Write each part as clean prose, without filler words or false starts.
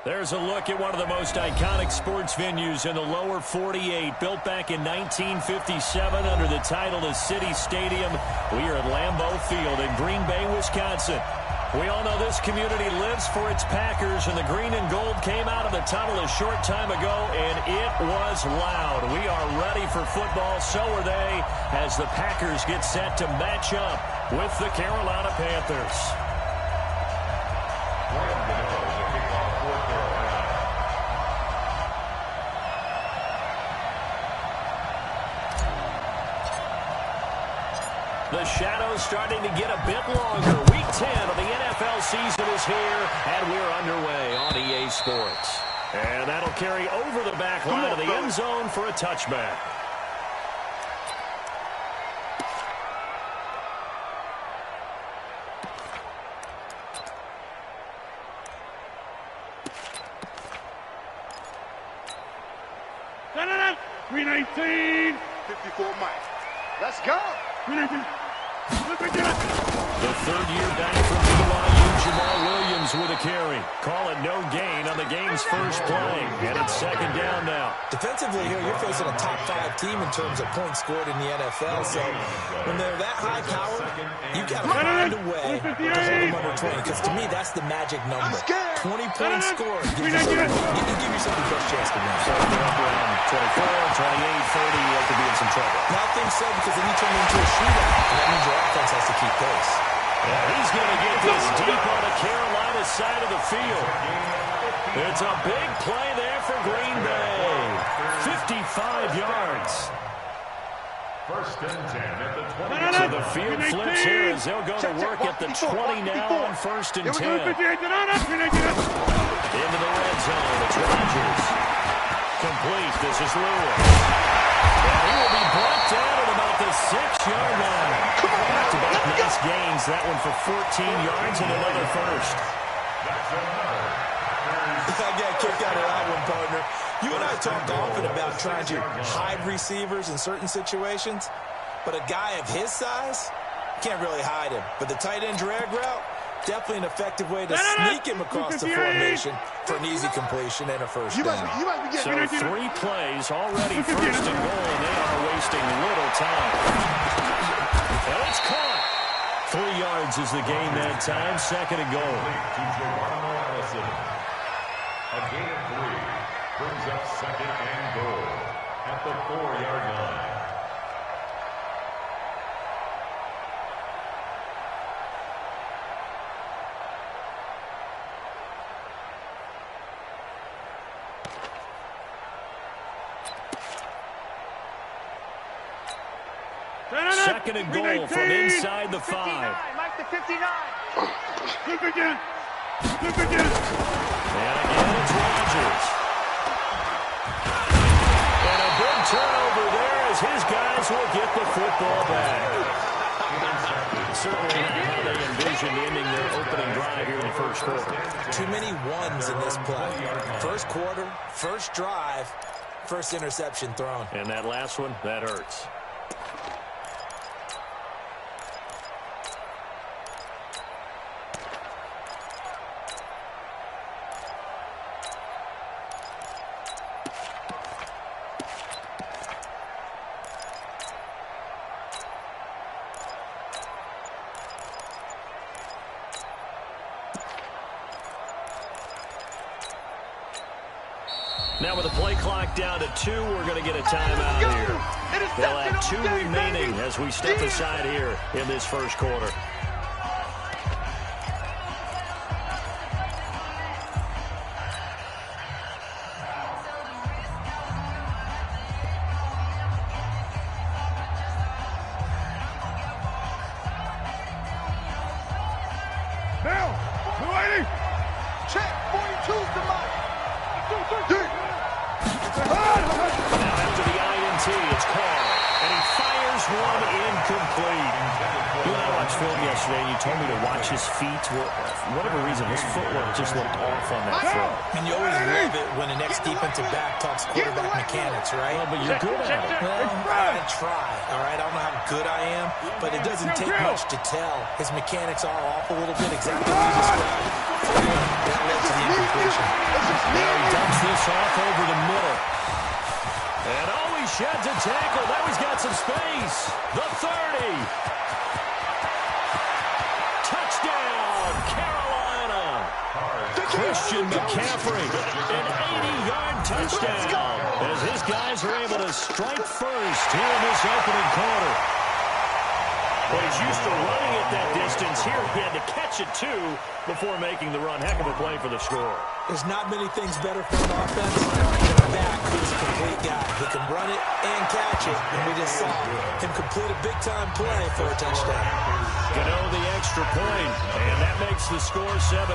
There's a look at one of the most iconic sports venues in the lower 48, built back in 1957 under the title of City Stadium. We are at Lambeau Field in Green Bay, Wisconsin. We all know this community lives for its Packers, and the green and gold came out of the tunnel a short time ago, and it was loud. We are ready for football, so are they, as the Packers get set to match up with the Carolina Panthers. The shadow's starting to get a bit longer. Week 10 of the NFL season is here, and we're underway on EA Sports. And that'll carry over the back line of the end zone for a touchback. No. 319. 54 Mike. Let's go. 319. The third year back from BYU, Jamal Williams with a carry. Call it no gain on the game's first play. And it's second down now. Defensively here, you're facing a top 5 team in terms of points scored in the NFL. So when they're that high power, you got to find a way to hold them under 20. Because to me, that's the magic number. 20 points scored. Give yourself the best chance to win. So they're up around 24, 28, 30. They could be in some trouble. I think so, because then you turn into a shootout. And that means your offense has to keep pace. Yeah, he's going to get this deep on the Carolina side of the field. It's a big play there for Green Bay. 55 yards. First and 10 at the 20. So the field flips here as they'll go to work at the 20 now on first and 10. Into the red zone. It's Rodgers. Complete. This is Lewis. And he will be brought down at about the 6-yard line. Back-to-back nice gains. That one for 14 yards and another first. I got a kick out of that one, partner. You and I talk often about trying to hide receivers in certain situations, but a guy of his size, can't really hide him. But the tight end drag route, definitely an effective way to sneak him across the formation for an easy completion and a first down. So 3 plays already first and goal, and they are wasting little time. And it's caught. 3 yards is the gain that time. Second and goal. A gain of 3 brings up second and goal at the 4-yard line. Second and goal from inside the 5. 59, Mike the 59. Look again. And again, it's Rodgers. And a big turnover there as his guys will get the football back. Certainly not how they envisioned ending their opening drive here in the first quarter. Too many ones in this play. First quarter, first drive, first interception thrown. And that last one, that hurts. Now with the play clock down to 2, we're going to get a timeout here. They'll have 2 remaining as we step aside here in this first quarter. Now, 280. Check. 42's the Mike. Now after the INT, it's Carr, and he fires one incomplete. You and I watched film yesterday, and you told me to watch his feet. For whatever reason, his footwork just looked off on that throw. And you always love it when the next defensive back talks quarterback mechanics, right? Well, but you're good at it. Well, I try, all right? I don't know how good I am, but it doesn't take much to tell. His mechanics are off a little bit, exactly what you described. That led to the incompletion. Now he dumps this off over the middle. And he sheds a tackle. Now he's got some space. The 30. Touchdown, Carolina. Christian McCaffrey, an 80-yard touchdown, as his guys are able to strike first here in this opening quarter. Well, he's used to running at that distance. Here he had to catch it, too, before making the run. Heck of a play for the score. There's not many things better for an offense than a back who's a complete guy who can run it and catch it. And we just saw him complete a big-time play for a touchdown. Gano the extra point, and that makes the score 7-0.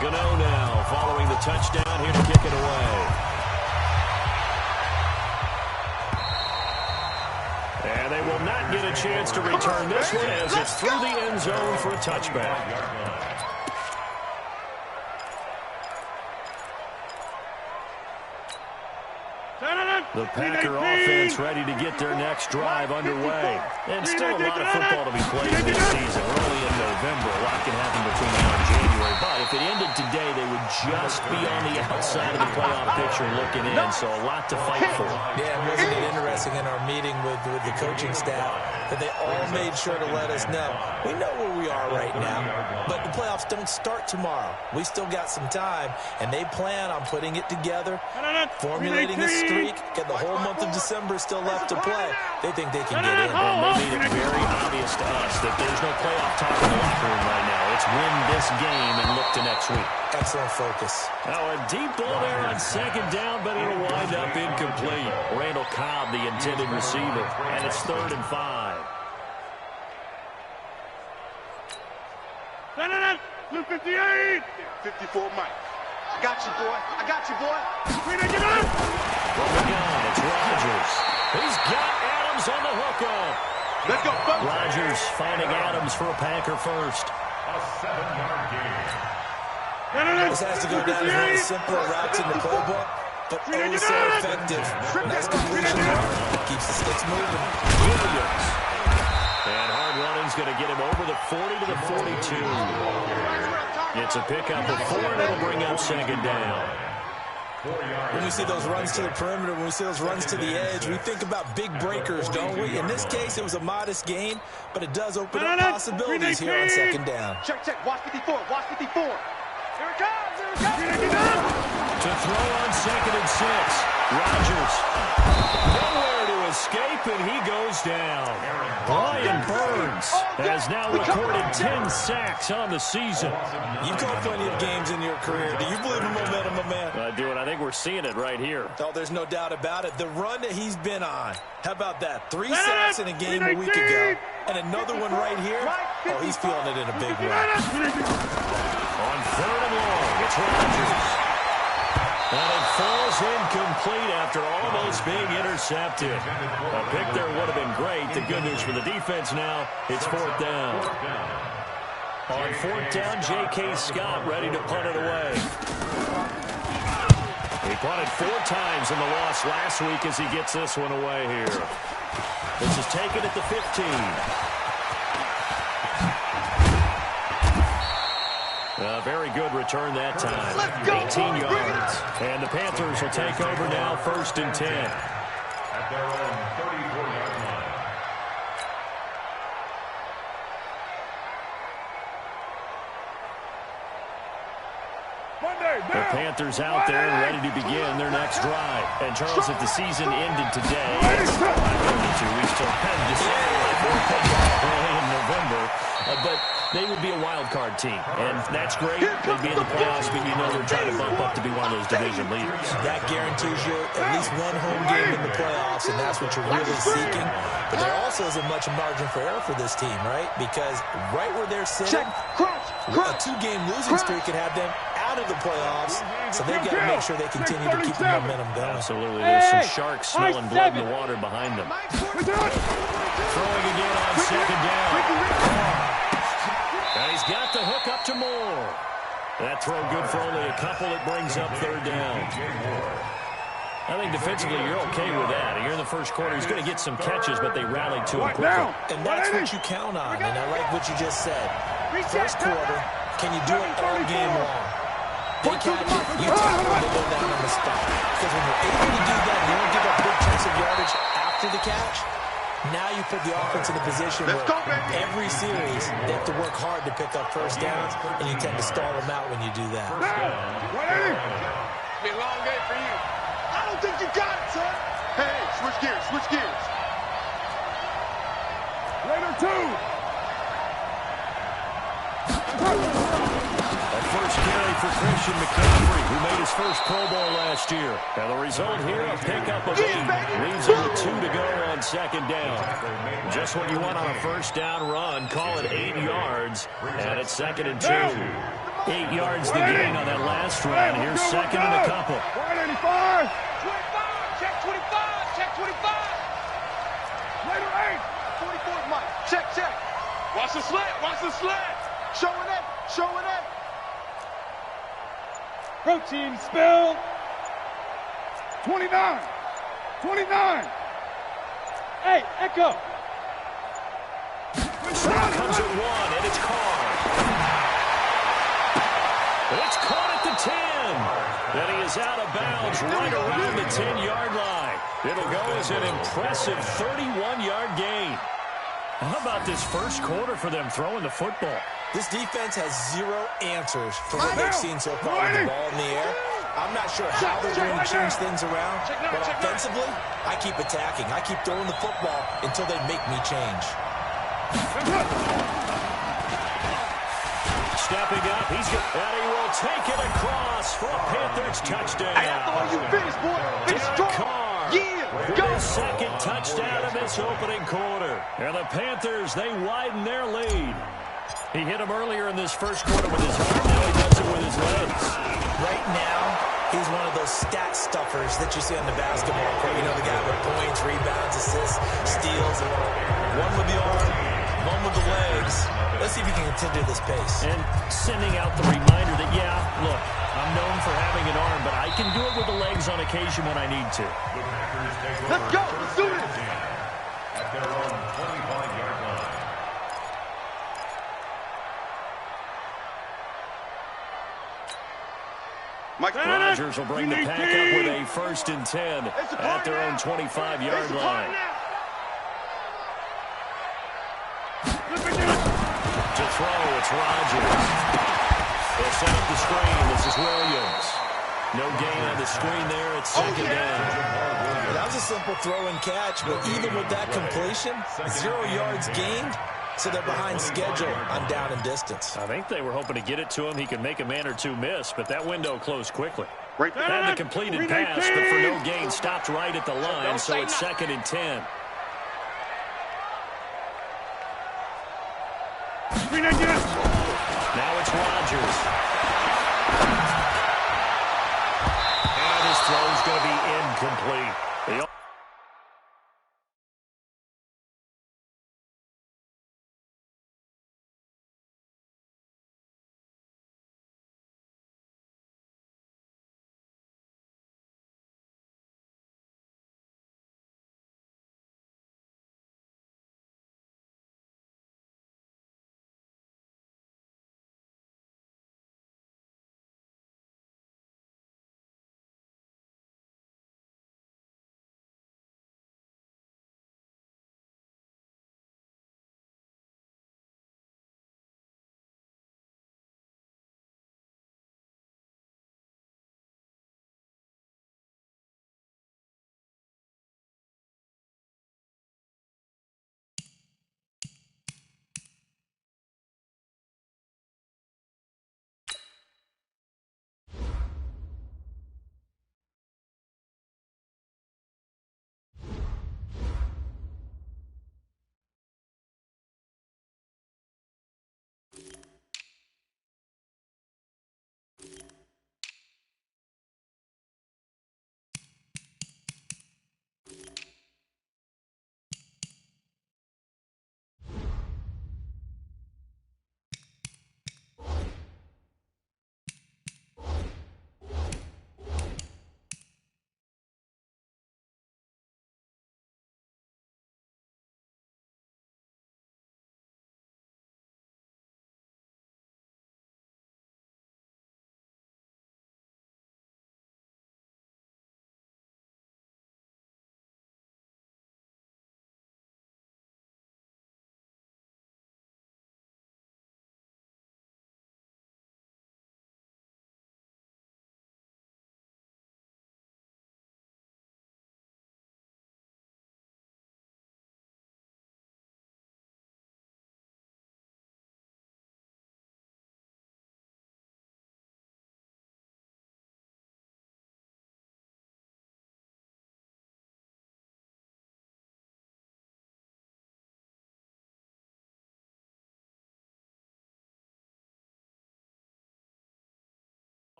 Gano now following the touchdown here to kick it away. And they will not get a chance to return this one as it's through the end zone for a touchback. The Packer offense ready to get their next drive underway. And still a lot of football to be played this season. We're only in November. A lot can happen between now and January. But if it ended today, they would just be on the outside of the playoff picture looking in. So a lot to fight for. Yeah, wasn't it interesting in our meeting with the coaching staff that they all made sure to let us know. We know where we are right now, but the playoffs don't start tomorrow. We still got some time, and they plan on putting it together, formulating a streak. Get the whole month of December still left to play. They think they can get in. And they made it very obvious to us that there's no playoff talk in the locker room right now. It's win this game and look to next week. Excellent focus. Now a deep ball there on second down, but it'll wind up incomplete. Randall Cobb, the intended receiver, and it's 3rd and 5. Blue 58. 54 Mike. I got you, boy. I got you, boy. From the gun, it's Rodgers. He's got Adams on the hookup. Let's go, folks. Rodgers finding Adams for a Packer first. A 7-yard gain. This has to go down as one of the simpler routes in the playbook, but oh so effective. Nice completion there. Keeps the sticks moving. Williams. And hard running's going to get him over the 40 to the 42. It's a pickup of 4, and it'll bring up second down. When we see those runs to the perimeter, when we see those runs to the edge, we think about big breakers, don't we? In this case, it was a modest gain, but it does open up possibilities here on second down. Check, check. Watch 54. Watch 54. Here it comes. Here it comes. To throw on 2nd and 6. Rodgers. Nowhere to escape, and he goes down. Brian Burns has now recorded 10 sacks on the season. You've called plenty of games in your career. Do you believe in momentum, my man? I do, and I think we're seeing it right here. Oh, there's no doubt about it. The run that he's been on. How about that? 3 sacks in a game a week ago, and another one right here. Oh, he's feeling it in a big way. On 3rd and long, it's Rodgers. And it falls incomplete after almost being intercepted. A pick there would have been great. The good news for the defense now, it's 4th down. On 4th down, J.K. Scott ready to punt it away. He punted 4 times in the loss last week as he gets this one away here. This is taken at the 15. A very good return that time. 18 yards. And the Panthers will take over now, 1st and 10. At their own 34-yard line. The Panthers out there and ready to begin their next drive. And Charles, if the season ended today, it's not going to. We still have December in November. But they would be a wild card team, and that's great. They'd be in the playoffs, but you know they're trying to bump up to be one of those division leaders. That guarantees you at least one home game in the playoffs, and that's what you're really seeking. But there also isn't much margin for error for this team, right? Because right where they're sitting, a 2-game losing streak could have them out of the playoffs, so they've got to make sure they continue to keep the momentum going. Absolutely. There's some sharks smelling blood in the water behind them. Throwing again on 2nd down. back to Moore. That throw good for only a couple. It brings up third down. I think defensively you're okay with that. Here in the first quarter, he's going to get some catches, but they rallied to him quickly. And that's what you count on, and I like what you just said. First quarter, can you do it all game long? They catch it, you tackle them, they go down on the spot. Because when you're able to do that, you don't give up big chunks of yardage after the catch. Now you put the offense in a position where every series they have to work hard to pick up first downs, and you tend to stall them out when you do that. Be a long day for you. I don't think you got it, son. Hey, switch gears, switch gears. Later, two. A first carry for Christian McCaffrey, who made his first Pro Bowl last year. And the result here, a pickup of 8. Leaves him with 2 to go on second down. Just what you want on a first down run. Call it 8 yards. And it's second and 2. 8 yards the gain on that last run. Here's second and a couple. 185. 25, check 25, check 25. Later, 44 Mike, check, check. Watch the slant, watch the slant. Showing it, showing it. Protein spill. 29. 29. Hey, Echo. Snap comes at 1, and it's Carr. It's caught at the 10. Then he is out of bounds right around the 10-yard line. It'll go as an impressive 31-yard gain. How about this first quarter for them throwing the football? This defense has 0 answers for what they've seen so far with the ball in the air. I'm not sure how they're going to change things around, but offensively, I keep attacking. I keep throwing the football until they make me change. Stepping up, and he will take it across for a Panthers touchdown. Hey, I thought you finished, boy. Finish strong. Carr. Yeah, go. His second touchdown of this opening quarter. And the Panthers, they widen their lead. He hit him earlier in this first quarter with his arm. Now he does it with his legs. Right now, he's one of those stat stuffers that you see on the basketball court. You know, the guy with points, rebounds, assists, steals. One with the arm, one with the legs. Let's see if he can continue this pace. And sending out the reminder that, yeah, look, I'm known for having an arm, but I can do it with the legs on occasion when I need to. Let's go. Let's do this. At their own 25-yard line. Mike, Rodgers will bring the pack up with a 1st and 10 at their own 25-yard line. To throw, it's Rodgers. They'll set up the screen. This is Williams. No gain on the screen there. It's second down. That was a simple throw and catch, but even with that completion, 0 yards gained, so they're behind schedule on down and distance. I think they were hoping to get it to him. He could make a man or two miss, but that window closed quickly. Right there. And the completed pass, but for no gain, stopped right at the line, so it's second and 10. Now it's Rodgers. And his throw's going to be incomplete. The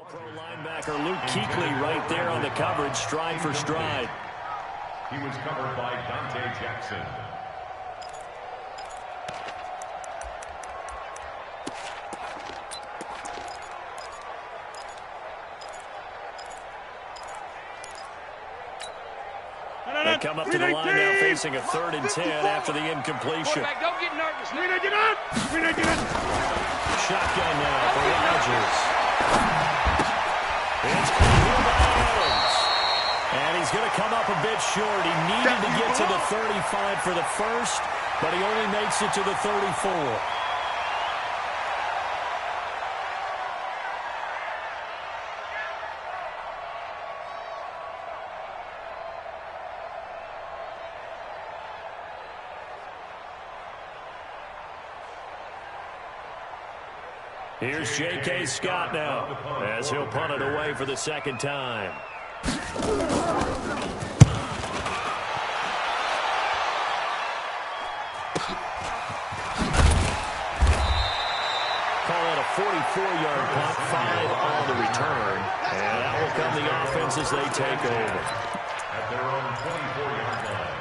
Pro linebacker Luke Kuechly right there on the coverage, stride for stride. He was covered by Dante Jackson. They come up to the line now facing a 3rd and 10 after the incompletion. Don't get nervous. Shotgun now for Rodgers. It's clear by Adams. And he's going to come up a bit short. He needed to get to the 35 for the first, but he only makes it to the 34. Here's J.K. Scott now, as he'll punt it away for the second time. Call it a 44-yard punt, 5 on the return. And out will come the offense as they take over. At their own 24-yard line.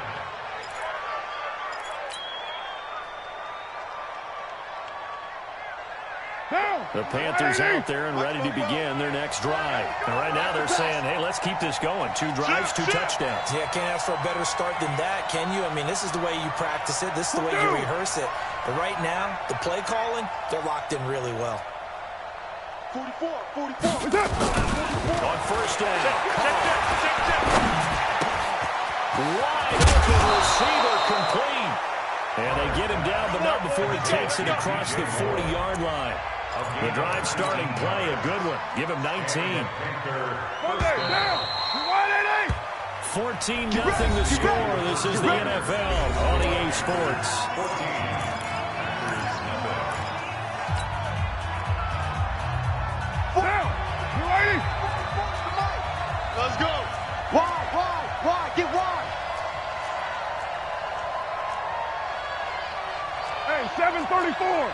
The Panthers out there and ready to begin their next drive. And right now they're saying, hey, let's keep this going. 2 drives, 2 touchdowns. Yeah, can't ask for a better start than that, can you? I mean, this is the way you practice it. This is the way you rehearse it. But right now, the play calling, they're locked in really well. 44. On first down. Wide open receiver complete. And they get him down, but not before he takes it across the 40-yard line. The drive starting play, a good one. Give him 19. 14-0 the score. This is the NFL on EA Sports. Let's go. Wide. Get wide. Hey, 734.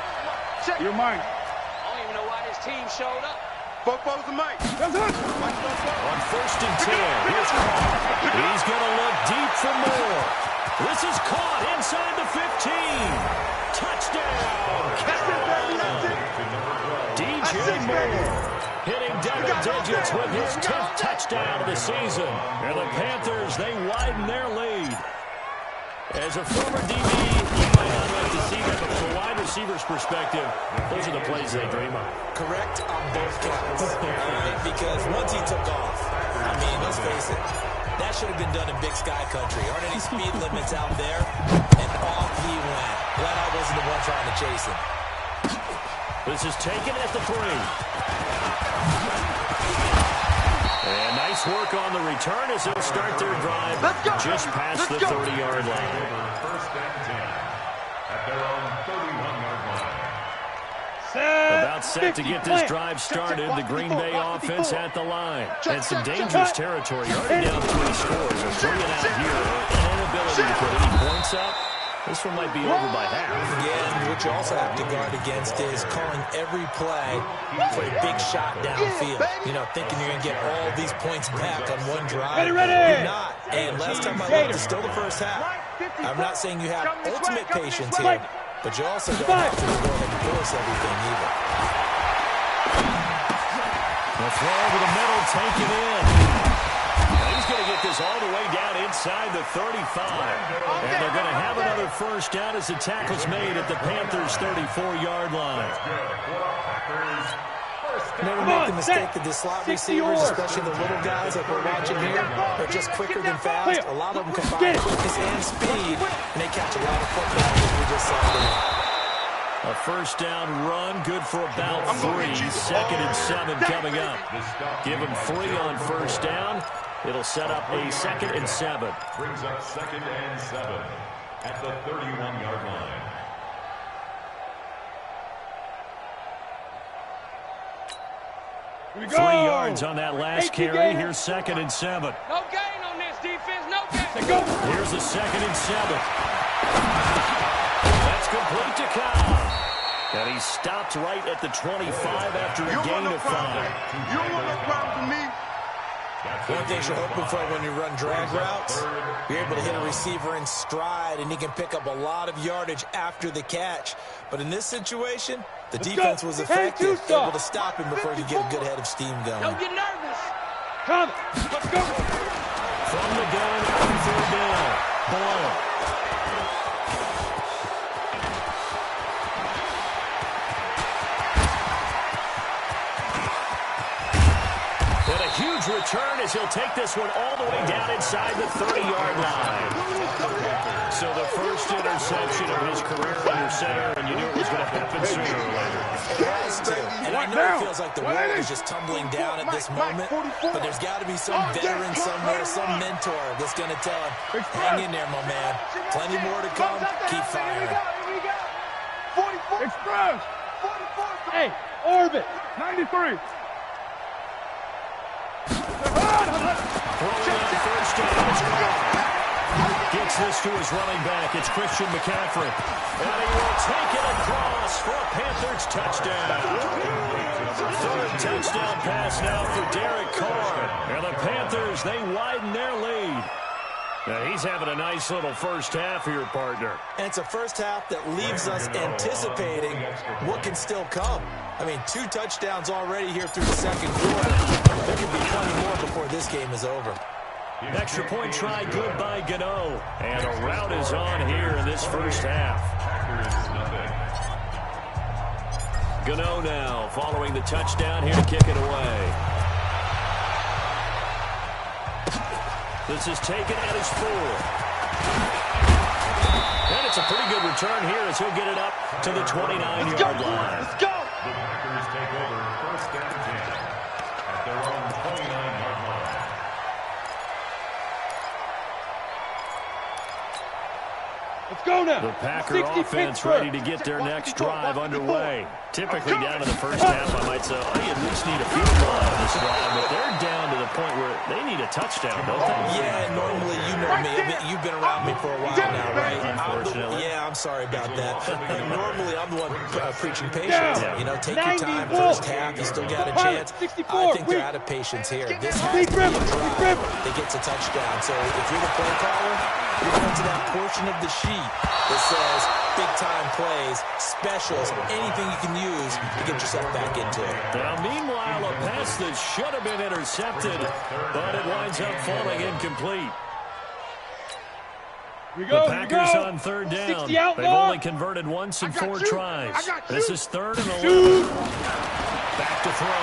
Check. You're mine. I don't even know why this team showed up. Football's the mic. That's it. On first and 10, here's Carr. He's going to look deep for more. This is caught inside the 15. Touchdown, Carolina. DJ Moore hitting double digits with his 10th touchdown of the season. And the Panthers, they widen their lead. As a former DB, you might not like to see that, but from a wide receiver's perspective, those are the plays they dream of. Correct on both counts. All right, because once he took off, I mean, let's face it, that should have been done in Big Sky Country. Aren't any speed limits out there? And off he went. Glad I wasn't the one trying to chase him. This is taken at the 3. And nice work on the return as they'll start their drive just past the 30-yard line. First and 10 at their own 31-yard line. About set to get this drive started. The Green Bay offense at the line. And some dangerous territory. Already down 3 scores. A 3 and out here. An inability to put any points up. This one might be over by half. Yeah, and what you also have to guard against is calling every play for a big shot downfield. You know, thinking you're going to get all these points back on one drive. Ready. You're not. And last time I looked, it's still the first half. I'm not saying you have ultimate patience here, but you also don't have to go ahead and force everything either. The throw over the middle, take it in. He's going to get this all the way down inside the 35. And they're going to have another first down as the tackle's made at the Panthers' 34-yard line. Never make the mistake that the slot receivers, especially the little guys that we're watching here, are just quicker than fast. A lot of them combine quickness and speed, and they catch a lot of footballs, as we just saw there. A first down run, good for about 3. Second and 7 coming up. Give him 3 on first down. It'll set up a second and 7. Brings up second and 7 at the 31-yard line. Here we 3 go. yards on that last carry. Here's second and 7. No gain on this defense, no gain. Let's go. Here's the second and 7. That's complete to Cobb. And he stopped right at the 25 after a gain of 5. You don't want no problem with me. One thing you're hoping for when you run drag routes, you're able to hit a receiver in stride, and he can pick up a lot of yardage after the catch. But in this situation, the defense was effective, able to stop him before he could get a good head of steam going. Don't get nervous. Come. Let's go. From the gun on 3rd down. Ball. Huge return as he'll take this one all the way down inside the 30-yard line. So the first interception of his career under center, and you knew it was going to happen sooner or later. It has to. And I know it feels like the world is just tumbling down at this moment, but there's got to be some veteran somewhere, some mentor that's going to tell him, hang in there, my man. Plenty more to come. Keep firing. Express. Hey, orbit. 93. First down. Gets this to his running back. It's Christian McCaffrey. And he will take it across for a Panthers touchdown. 3rd touchdown pass now for Derek Carr. And the Panthers, they widen their lead. Now he's having a nice little first half here, partner. And it's a first half that leaves us anticipating what can still come. I mean, 2 touchdowns already here through the 2nd quarter. There could be plenty more before this game is over. Extra point try good by Gano. And a rout is on here in this first half. Gano now following the touchdown here to kick it away. This is taken at his 4. And it's a pretty good return here as he'll get it up to the 29-yard line. Let's go. The Packers take over 1st and 10 at their own 29-yard line. Let's go now. The Packer offense ready to get their next drive underway. Typically down to the first half, I might say, they at least need a field goal on this drive, but they're down to the point where they need a touchdown, don't they? Yeah, normally, you know me. You've been around me for a while now, right? Unfortunately. I'm sorry about that. Normally, I'm the one preaching patience. You know, take your time. First half, you still got a chance. I think they're out of patience here. This has to be a drive that gets a touchdown. So if you're the play caller, you're going to that portion of the sheet that says big-time plays, specials, anything you can use to get yourself back into it. Now, meanwhile, a pass that should have been intercepted, but it winds up falling incomplete. The Packers on 3rd down. They've only converted once in 4 tries. This is 3rd and 11. Back to throw.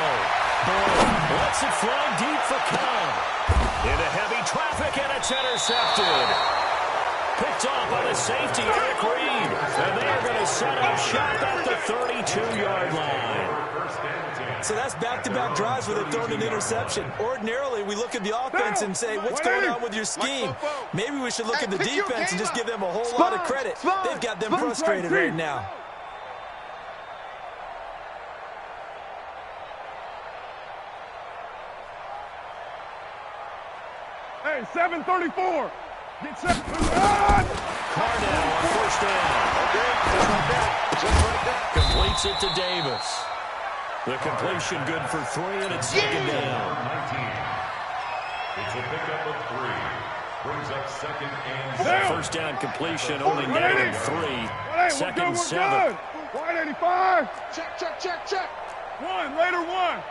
Boyd lets it fly deep for Cobb. Into heavy traffic, and it's intercepted. Picked off by the safety, Eric Reed. And they are going to set up shop at the 32-yard line. So that's back-to-back drives where they've thrown an interception. Ordinarily, we look at the offense and say, what's going on with your scheme? Maybe we should look at the defense and just give them a whole lot of credit. They've got them frustrated right now. Hey, 7:34. Get set. Carr now on 1st down. Completes it to Davis. The completion good for 3, and it's 2nd down. 19. It's a pickup of 3. Brings up 2nd and 7. First down completion, only netting 3. 2nd and 7. 185. Check. 1, later 1.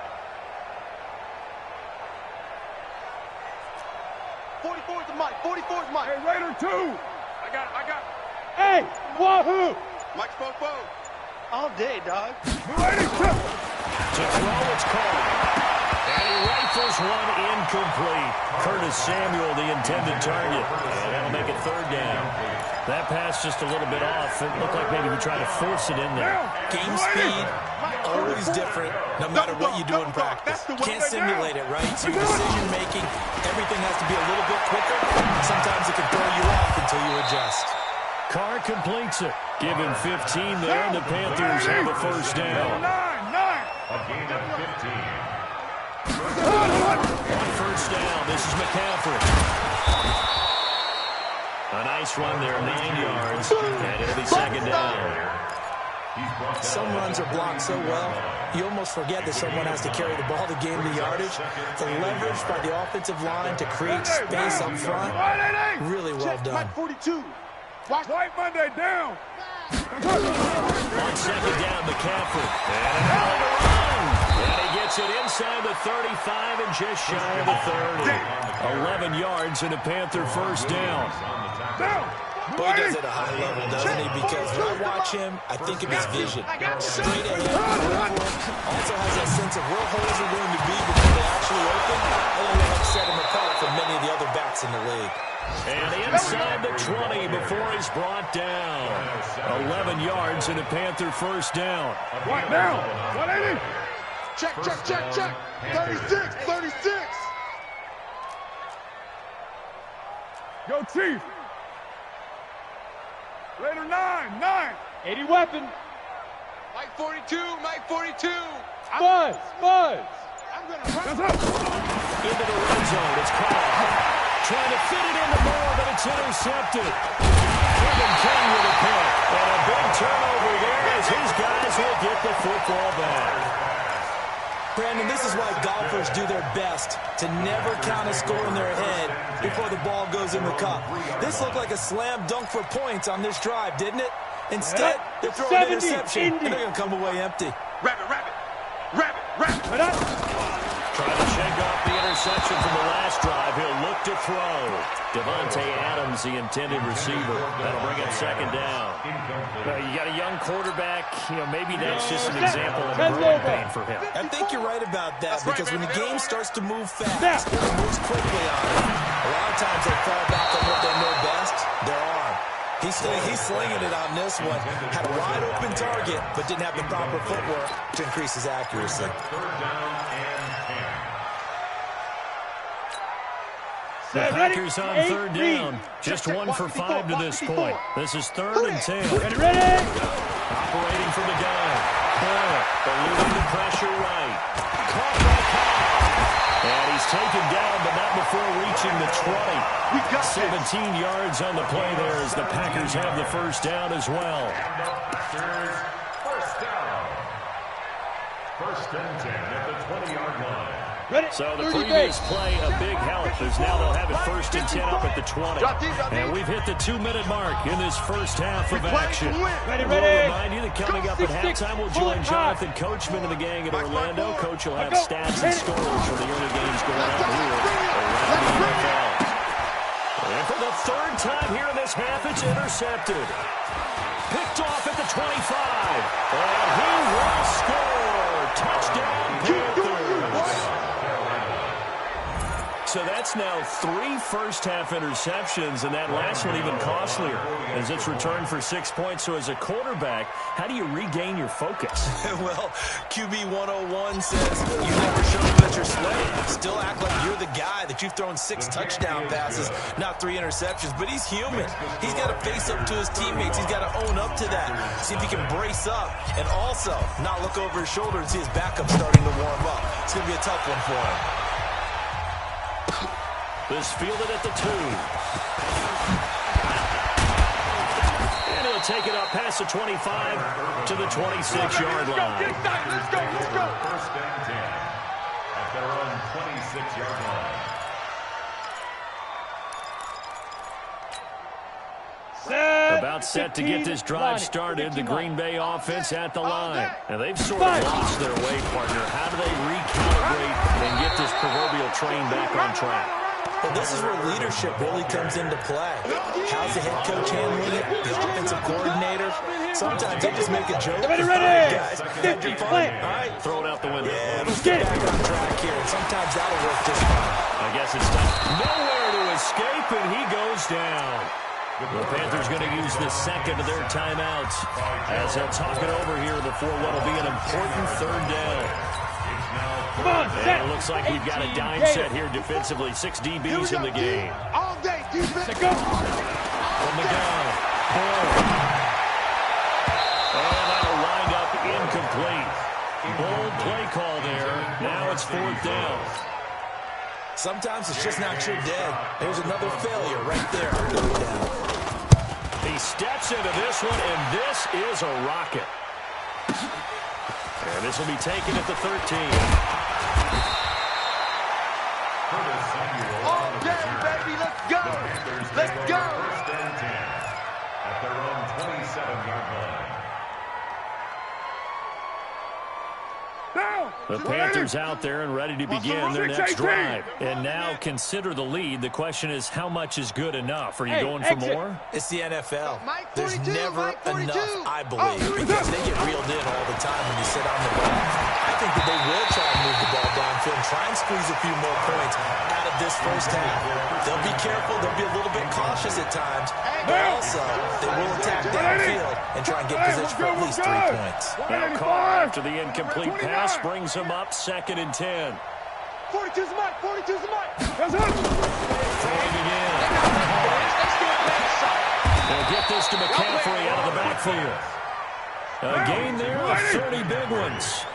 44 is the mic. 44 is Mike. Hey, Raider 2. I got it. Hey, wahoo. Mike's Fofo. All day, dog. Raider 2. To throw, it's called. And he rifles one incomplete. Curtis Samuel, the intended target. And that'll make it 3rd down. That pass just a little bit off. It looked like maybe he tried to force it in there. Game speed, always different, no matter what you do in practice. Can't simulate it, right? So your decision-making, everything has to be a little bit quicker. Sometimes it can throw you off until you adjust. Carr completes it. Give him 15 there, and the Panthers have a 1st down. 9. A gain of 15. On 1st down, this is McCaffrey. A nice run there, 9 yards, and it'll be 2nd down. Some runs are blocked so well, you almost forget that someone has to carry the ball to gain the yardage. The leverage by the offensive line to create space up front, really well done. Mike 42. Watch. White Monday down. On second down, McCaffrey. And another run. And he gets it inside the 35 and just shy of the 30. 11 yards and a Panther first down. Down. Boy, he does it at a high level, doesn't he? Because when I watch him, I think of his vision. Straight ahead, also has that sense of where holes are going to be before they actually open. I think that helps set him apart from many of the other backs in the league. And inside the 20 before he's brought down. 11 yards and a Panther first down. White down. 180. Check, check, check, check. 36, 36. Go Chief. Raider 9. 80 weapon. Mike 42, Mike 42. Buzz. I'm going to run. That's up. Into the red zone. It's caught. Trying to fit it into Moore, but it's intercepted. Kevin King with a pick. And a big turnover there as his guys will get the football back. Brandon, this is why golfers do their best to never count a score in their head before the ball goes in the cup. This looked like a slam dunk for points on this drive, didn't it? Instead, they're throwing an interception, and they're going to come away empty. Rabbit. Trying to shake off the interception from the last drive. He'll look to throw. Devontae Adams, the intended receiver. That'll bring up second down. You got a young quarterback. Maybe that's just an example of growing pain for him. I think you're right about that, because when the game starts to move fast, it moves quickly on it. A lot of times they fall back on what they know best, their arm. He's slinging it on this one. Had a wide open target, but didn't have the proper footwork to increase his accuracy. Third down and 10. The Packers on third down. Just 1 for 5 to this point. This is 3rd and 10. Ready. Operating from the gun. Ball eluding the pressure right. Caught by Cobb. And he's taken down, but not before reaching the 20. We got 17 yards on the play there as the Packers have the first down as well. First down. First and 10 at the 20-yard line. Ready. So the previous play, a big help, as now they'll have it 1st and 10 up at the 20. And we've hit the 2-minute mark in this first half of action. Ready. We'll remind you that coming up at halftime, we'll join Jonathan Coachman and the gang at Orlando. Coach will have stats and scores from the early games going on here around the NFL. And for the 3rd time here in this half, it's intercepted. Picked off at the 25. And he will score. Touchdown, Panthers. So that's now 3 first-half interceptions, and that last one even costlier as it's returned for 6 points. So as a quarterback, how do you regain your focus? Well, QB 101 says you never show them that you're sweating. Still act like you're the guy that you've thrown 6 touchdown passes, not 3 interceptions. But he's human. He's got to face up to his teammates. He's got to own up to that. See if he can brace up and also not look over his shoulder and see his backup starting to warm up. It's going to be a tough one for him. This fielded at the 2. And he'll take it up past the 25 to the 26-yard line. Let's go. First and 10 at their own 26-yard line. About set to get this drive started, the Green Bay offense at the line. Now, they've sort of lost their way, partner. How do they recalibrate and get this proverbial train back on track? Well, this is where leadership really comes into play. How's the head coach handling it? The offensive coordinator? Sometimes they just make a joke. Ready. Guys, had your fun. Play. All right. Throw it out the window. Yeah, let's get back on track here. And sometimes that'll work just fine. I guess it's time. Nowhere to escape, and he goes down. The Panthers going to use the second of their timeouts as they'll talk it over here before what will be an important 3rd down. Come on, And it looks like we've got a dime set here defensively. 6 DBs in the game. All day, defense. Go. From the gun. And that'll wind up incomplete. Bold play call there. Now it's 4th down. Sometimes it's just not your day. There's another failure right there on 3rd down. He steps into this one, and this is a rocket. And this will be taken at the 13. Okay, baby, let's go. Let's go. First and 10 at their own 27-yard line. Down. The Panthers out there and ready to begin their next drive. And now consider the lead. The question is, how much is good enough? Are you going for more? It's the NFL. There's 42, never Mike 42. enough, I believe, because they get reeled in all the time when you sit on the ball. I think that they will try and move the ball downfield and try and squeeze a few more points out of this first half. They'll be careful. They'll be a little bit cautious at times, but also they will attack downfield and try and get position for at least 3 points. Now call after the incomplete pass brings them up 2nd and 10. 42's Mike. 42's Mike. That's it. Throwing again. They'll get this to McCaffrey out of the backfield. A gain there of 30 big ones.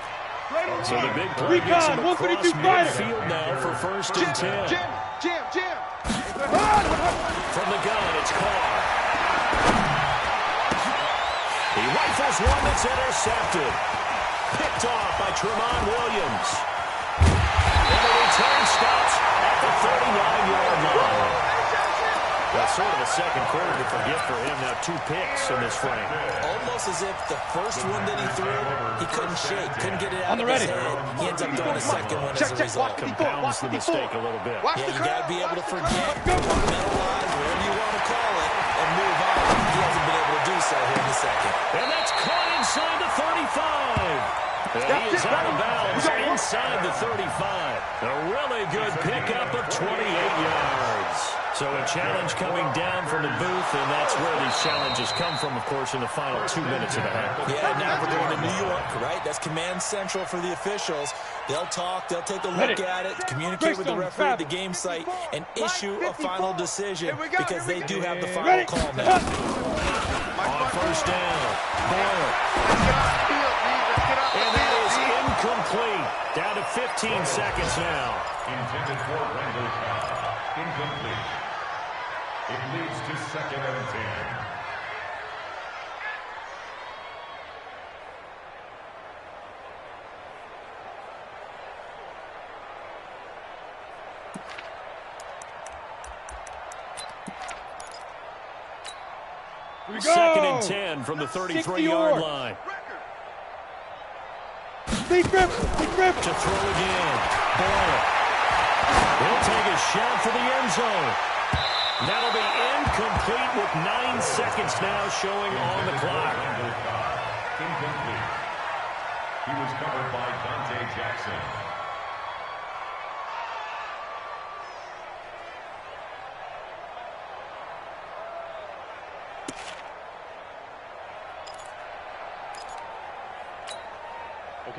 So the big play gets him across midfield now for 1st and 10. Jim. From the gun, it's Carr. He rifles one that's intercepted. Picked off by Tremont Williams. And the return stops at the 39-yard line. That's sort of a second quarter to forget for him. Now 2 picks in this frame. Almost as if the first one that he threw, he couldn't shake, couldn't get it out of his head. He ends up throwing a second one as a result. Compounds the mistake a little bit. Yeah, you got to be able to forget, compartmentalize, whatever you want to call it, and move on. He hasn't been able to do so here in the second. And that's caught inside the 35. And he is out of bounds inside the 35. A really good pickup of 28 yards. So a challenge coming down from the booth, and that's where these challenges come from, of course, in the final 2 minutes of the half. Yeah, now we're going to New York, right? That's command central for the officials. They'll talk, they'll take a look at it, communicate with the referee at the game site, and issue a final decision because they do have the final call now. On 1st down, Boyle. And that is incomplete. Down to 15 seconds now. Intended for Randall Cobb. Incomplete. It leads to 2nd and 10. Here we go. 2nd and 10 from the 33-yard line. Deep grip. To throw again. Boyle. He'll take a shot for the end zone. That'll be incomplete with 9 seconds now showing on the clock. Incomplete. He was covered by Dante Jackson.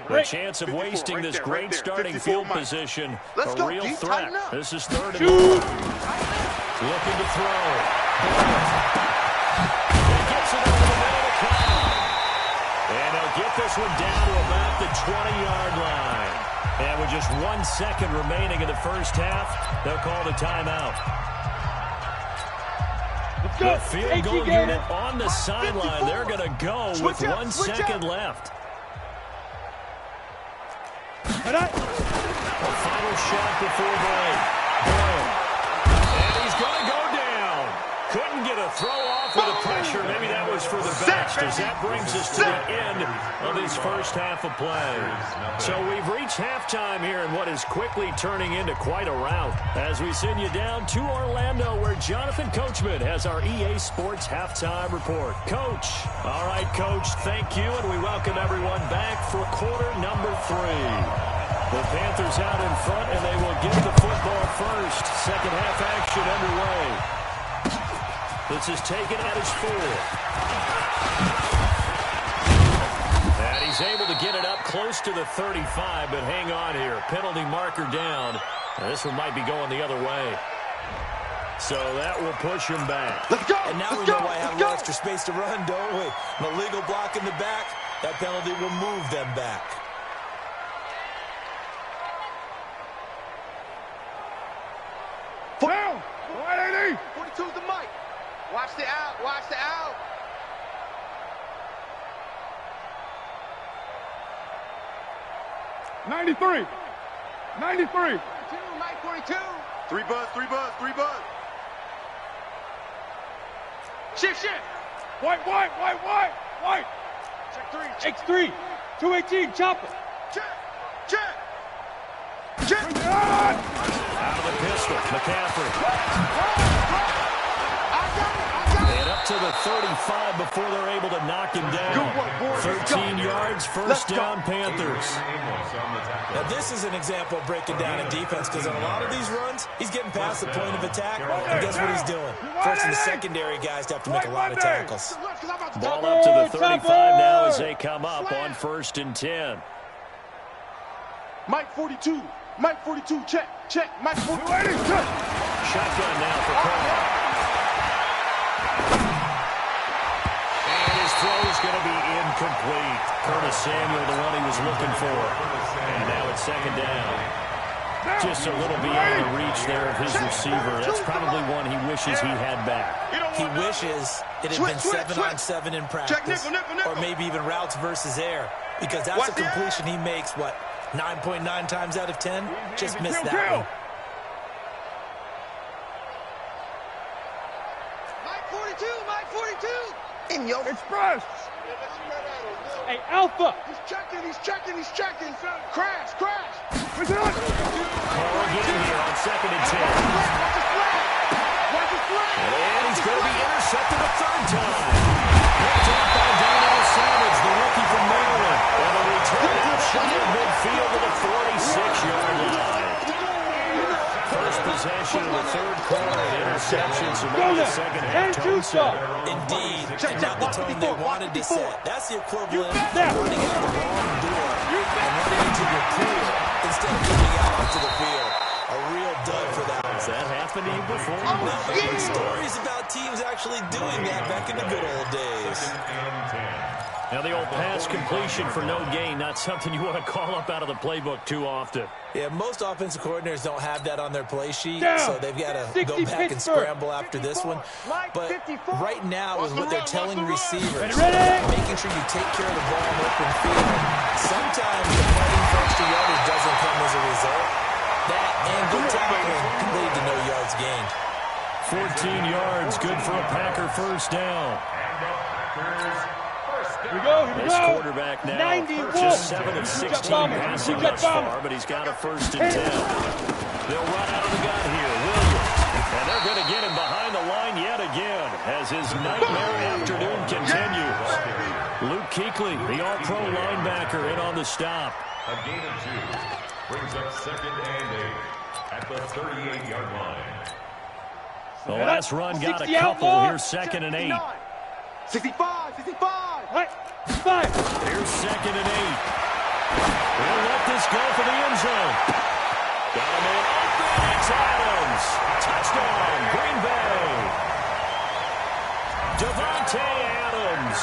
The chance of wasting this great starting field position, a real threat. This is 3rd and 1. Looking to throw. He gets it over the middle of the crowd. And he'll get this one down to about the 20-yard line. And with just 1 second remaining in the first half, they'll call the timeout. The field goal unit on the sideline. They're going to go with 1 second left. And a final shot before break. Boyle. And he's going to go down. Couldn't get a throw off with the pressure. Maybe that was for the best, as that brings us to the end of this first half of play. So we've reached halftime here in what is quickly turning into quite a rout, as we send you down to Orlando, where Jonathan Coachman has our EA Sports halftime report. Coach. All right, Coach, thank you, and we welcome everyone back for quarter number 3. The Panthers out in front, and they will get the football first. Second half action underway. This is taken at his 4. And he's able to get it up close to the 35, but hang on here. Penalty marker down. Now this one might be going the other way. So that will push him back. Let's go! And now we know why I have a little extra space to run, don't we? An illegal block in the back. That penalty will move them back. Down. 180. 42's the mic. Watch the out. Watch the out. 93. 93. 42. 3 buzz, 3 buzz, 3 buzz. Shift. White. Check 3. X3. 218. Chopper. Check. Out of the pistol, McCaffrey. And up to the 35 before they're able to knock him down. Good work, boys. 13 yards, first down, Panthers. Now, this is an example of breaking down in defense because on a lot of these runs, he's getting past the point of attack, and guess what he's doing? Forcing the secondary guys to have to make a lot of tackles. Ball up to the 35 now as they come up on 1st and 10. Mike 42. Check. Mike 42. Shotgun now for Carr. And his throw is going to be incomplete. Curtis Samuel, the one he was looking for. And now it's 2nd down. Just a little beyond the reach there of his receiver. That's probably one he wishes he had back. He wishes it had been 7-on-7 in practice, or maybe even routes versus air, because that's a completion he makes, 9.9 times out of 10? Just missed that one. Mike 42. In your Express. Hey, Alpha. He's checking. Crash. Push it up. Carr getting here on 2nd and 10. Watch his flag. And he's going to be intercepted a 3rd time. Picked off by Darnell Savage, the rookie from Maryland. And a return out shy of midfield to the 46-yard line. First possession of the 3rd quarter, interception, so maybe the 2nd half tone setter. Indeed, and not the tone they wanted to set. That's the equivalent of running out the wrong door and running into your pool instead of getting out onto the field. A real dud for that. Has that happened to you before? No, but there's stories about teams actually doing that back in the good old days. Now the old pass completion for no gain, not something you want to call up out of the playbook too often. Yeah, most offensive coordinators don't have that on their play sheet, so they've got to go back and Pittsburgh. scramble after this one. But right now, with what they're telling receivers, Ready? making sure you take care of the ball in open field, sometimes the fighting for extra yardage doesn't come as a result. That and good tackling can lead to no yards gained. 14 yards, good for a Packer first down. Here we go. This quarterback now 91. just 7 of 16 bomber. passing Jet thus bomber. far, but he's got a 1st and 10. They'll run out of the gun here. Williams. And they're going to get him behind the line yet again as his nightmare afternoon continues. Luke Kuechly, the all-pro linebacker, in on the stop. A gain of 2 brings up 2nd and 8 at the 38-yard line. The last run got a 60 couple. outlaw. Here's 2nd and 8. 65. Hey, 5. Here's 2nd and 8. They'll let this go for the end zone. Got a man open. It's Adams. Touchdown, Green Bay. Devontae Adams.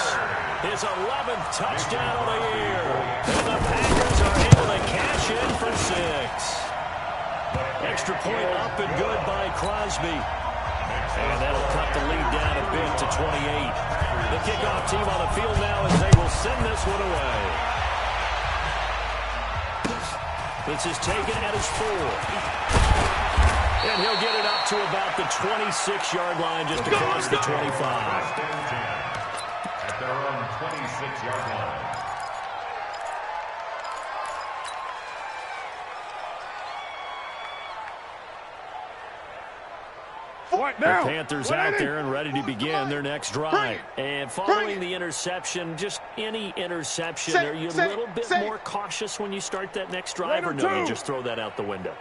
His 11th touchdown of the year. And the Packers are able to cash in for 6. Extra point up and good by Crosby. And that'll cut the lead down a bit to 28. The kickoff team on the field now as they will send this one away. This is taken at his 4. And he'll get it up to about the 26-yard line just across the 25. At their own 26-yard line. The Panthers out there and ready to begin their next drive. And following the interception, just any interception, are you a little bit more cautious when you start that next drive, or no, you just throw that out the window?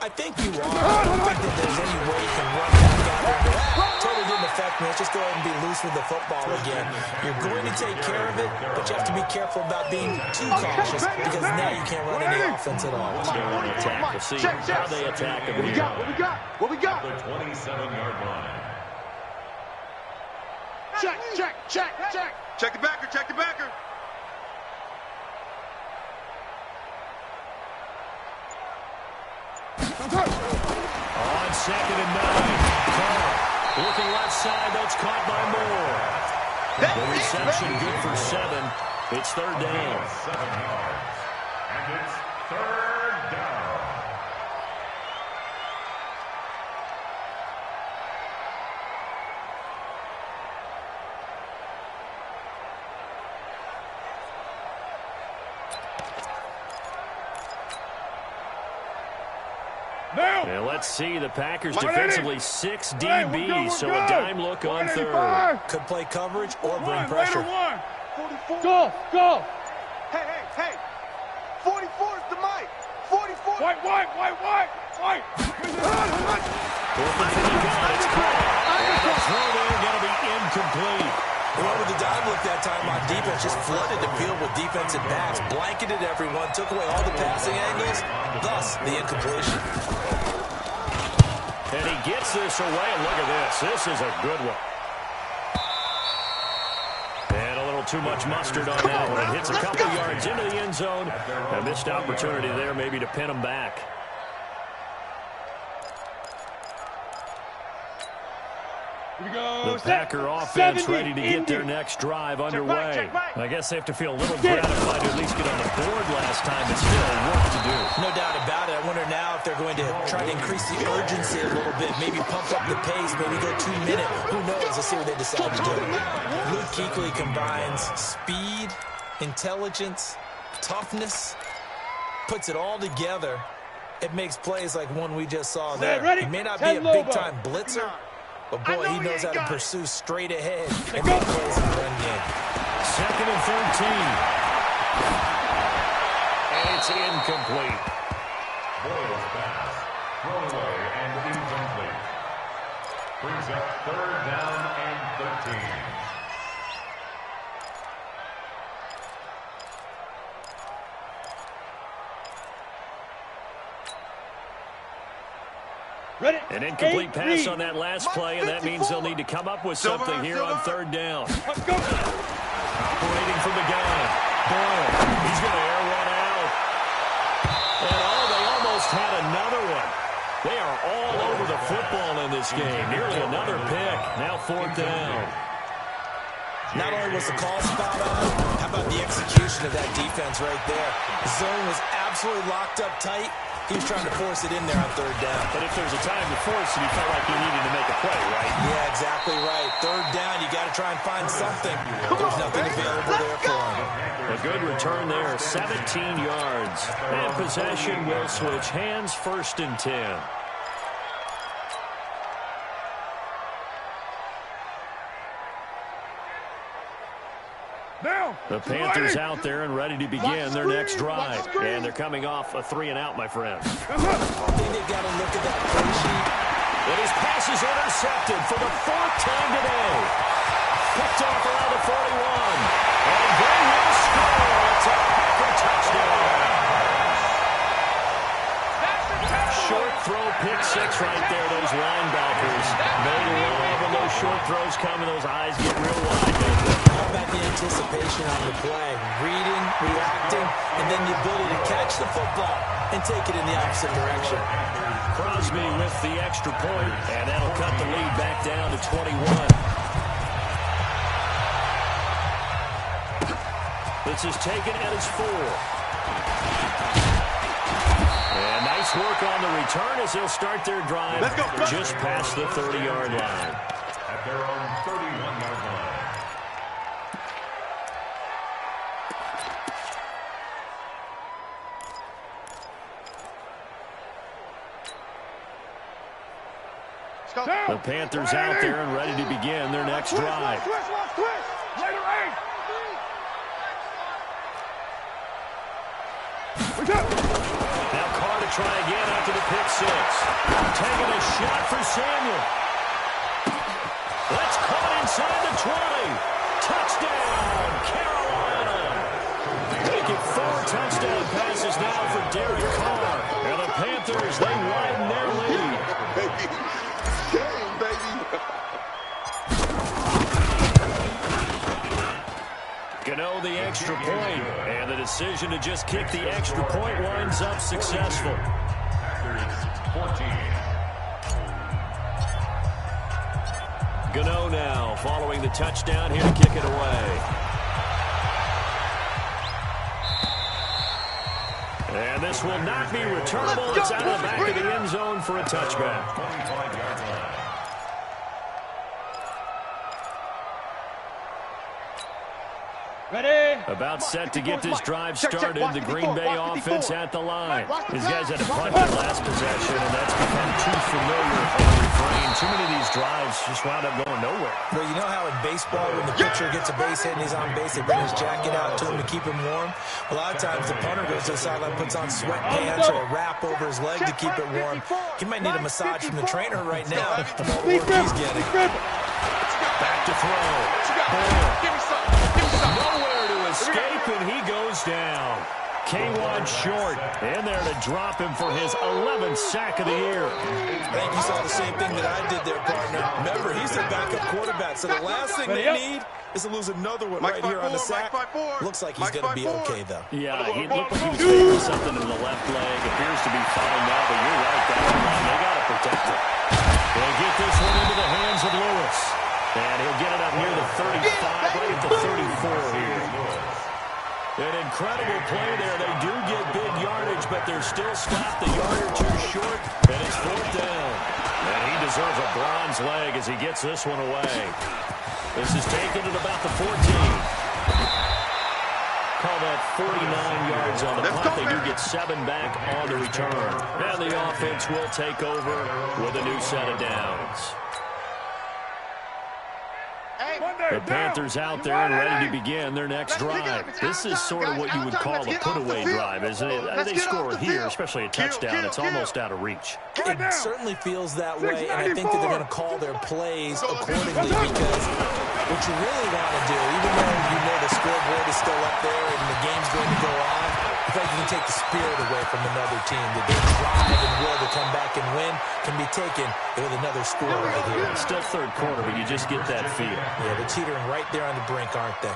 I think you are. I don't think that there's any way you can run back out into that. Totally didn't affect me. Let's just go ahead and be loose with the football again. You're going to take care of it, but you have to be careful about being too cautious because now you can't run any offense at all. Let's go on the attack. We'll see how they attack him here. What we got? The 27-yard line. Check. Check the backer. On 2nd and 9. Carr looking left side. That's caught by Moore. The reception good for 7. It's 3rd down. 7 yards. And it's third down. Now. And let's see, the Packers Line defensively eighty. 6 Hey, DBs, we're good. so a dime look on third. 185. Could play coverage or bring One, pressure. later one. 44. Go, go. Hey. 44 is the mic. 44. White. Open for the gun, it's caught. And the throw there going to be incomplete. Went with the dime look that time on defense, just flooded the field with defensive backs, blanketed everyone, took away all the passing angles, thus the incompletion. And he gets this away, and look at this. This is a good one. And a little too much mustard on that one. It hits a couple yards into the end zone. A missed opportunity there maybe to pin him back. Here we go. The Packer offense ready to get their next drive underway. I guess they have to feel a little gratified to at least get on the board last time, but still work to do. No doubt about it. I wonder now if they're going to try to increase the urgency a little bit, maybe pump up the pace, maybe go 2 minute. Who knows? Let's see what they decide to do. Luke Kuechly combines speed, intelligence, toughness, puts it all together. It makes plays like one we just saw there. He may not be a big-time blitzer, but boy, he knows how to pursue straight ahead and make plays in the run game. 2nd and 13. And it's incomplete. Boyle's pass. Thrown away and incomplete. Brings up third down and 13. Ready. An incomplete pass read. on that last play, and that means they'll need to come up with something here on third down. Let's go. Operating from the gun. Boyle, he's going to air one out. And they almost had another one. They are all over the football in this game. Nearly another pick. Now 4th down. Not only was the call spot on, how about the execution of that defense right there? The zone was absolutely locked up tight. He was trying to force it in there on third down. But if there's a time to force it, he felt like he needed to make a play, right? Yeah, exactly right. Third down, you got to try and find something. There's nothing available there for him. A good return there, 17 yards. And possession will switch hands, 1st and 10. Now. The Panthers out there and ready to begin their next drive. And they're coming off a 3-and-out, my friend. I think they've got to look at that play sheet. And his pass is intercepted for the 4th time today. Picked off around the 41. And they will score. It's a Packer touchdown. Short throw, pick 6 right there. Those linebackers. They love when those short throws come and those eyes get real wide, don't they? How about the anticipation on the play? Reading, reacting, and then the ability to catch the football and take it in the opposite direction. Crosby with the extra point, and that'll cut the lead back down to 21. This is taken at his 4. And nice work on the return as they'll start their drive just past the 30-yard line. At their own 31-yard line. The Panthers out there and ready to begin their next drive. Later 8. Now Carr to try again after the pick 6. Taking a shot for Samuel. That's caught inside the 20. Touchdown, Carolina. Make it 4 touchdown passes now for Derek Carr. And the Panthers, they widen their lead. Game, baby. Gano the extra point, and the decision to just kick the extra point winds up successful. Packers 14. Gano now following the touchdown here to kick it away. And this will not be returnable. It's out of the back of the end zone for a touchback. 25-yard line. Ready? About set to get this drive started. The Green Bay offense at the line. These guys had to punt their last possession, and that's become too familiar a refrain. Too many of these drives just wound up going nowhere. Well, you know how in baseball, when the pitcher gets a base hit and he's on base, they bring his jacket out to him to keep him warm? A lot of times the punter goes to the sideline, puts on sweatpants or a wrap over his leg to keep it warm. He might need a massage from the trainer right now from all the work he's getting. Back to throw. Give me something. Give me something. Nowhere to escape, and he goes down. K1 short, in there to drop him for his 11th sack of the year. I think you saw the same thing that I did there, partner. Remember, he's their backup quarterback, so the last thing they need is to lose another one right here on the sack. Looks like he's going to be okay, though. Yeah, he looked like he was taking something in the left leg. Appears to be fine now, but you're right, that line, they got to protect it. They'll get this one into the hands of Lewis. And he'll get it up near the 35, right at the 34 here. An incredible play there. They do get big yardage, but they're still stopped a yard or two short, and it's 4th down. And he deserves a bronze leg as he gets this one away. This is taken at about the 14. Call that 49 yards on the punt. They do get 7 back on the return. And the offense will take over with a new set of downs. The Panthers out there and ready to begin their next drive. This is sort of what you would call a put-away drive, isn't it? They score here, especially a touchdown. It's almost out of reach. It certainly feels that way, and I think that they're going to call their plays accordingly because what you really want to do, even though you know the scoreboard is still up there and the game's going to go on, I think you can take the spirit away from another team. That their drive and will to come back and win can be taken with another score right here. It's still third quarter, but you just get that feel. Yeah, they're teetering right there on the brink, aren't they?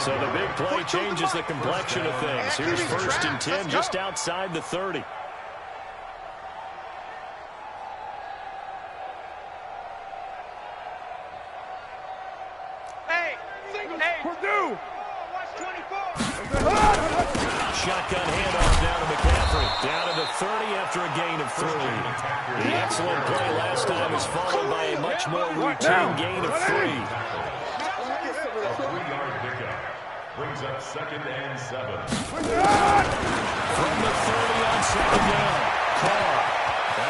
So the big play changes the complexion of things. Here's 1st and 10 just outside the 30. Purdue! Shotgun handoff down to McCaffrey. Down to the 30 after a gain of 3. The excellent play last time is followed by a much more routine gain of 3. A 3-yard pickup brings up 2nd and 7. From the 30 on 2nd down. Carr.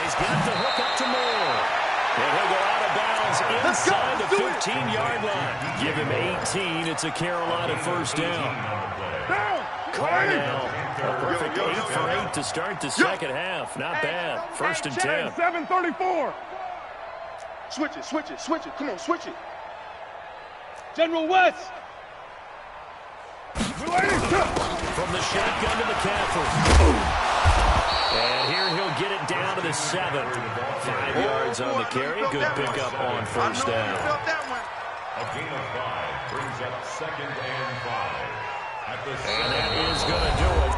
He's got the hook up to Moore. And he'll go out of bounds inside the 15-yard line. Give him 18. It's a Carolina 1st down. Carr now. A perfect 8 for 8 to start the second half. Not bad. 1st and 10. 7:34. Switch it, switch it, switch it. Come on, switch it. General West. From the shotgun to McCaffrey. And here he'll get it down to the 7. 5 yards on the carry. Good pickup on 1st down. A gain of 5 brings up 2nd and 5. And that is going to do it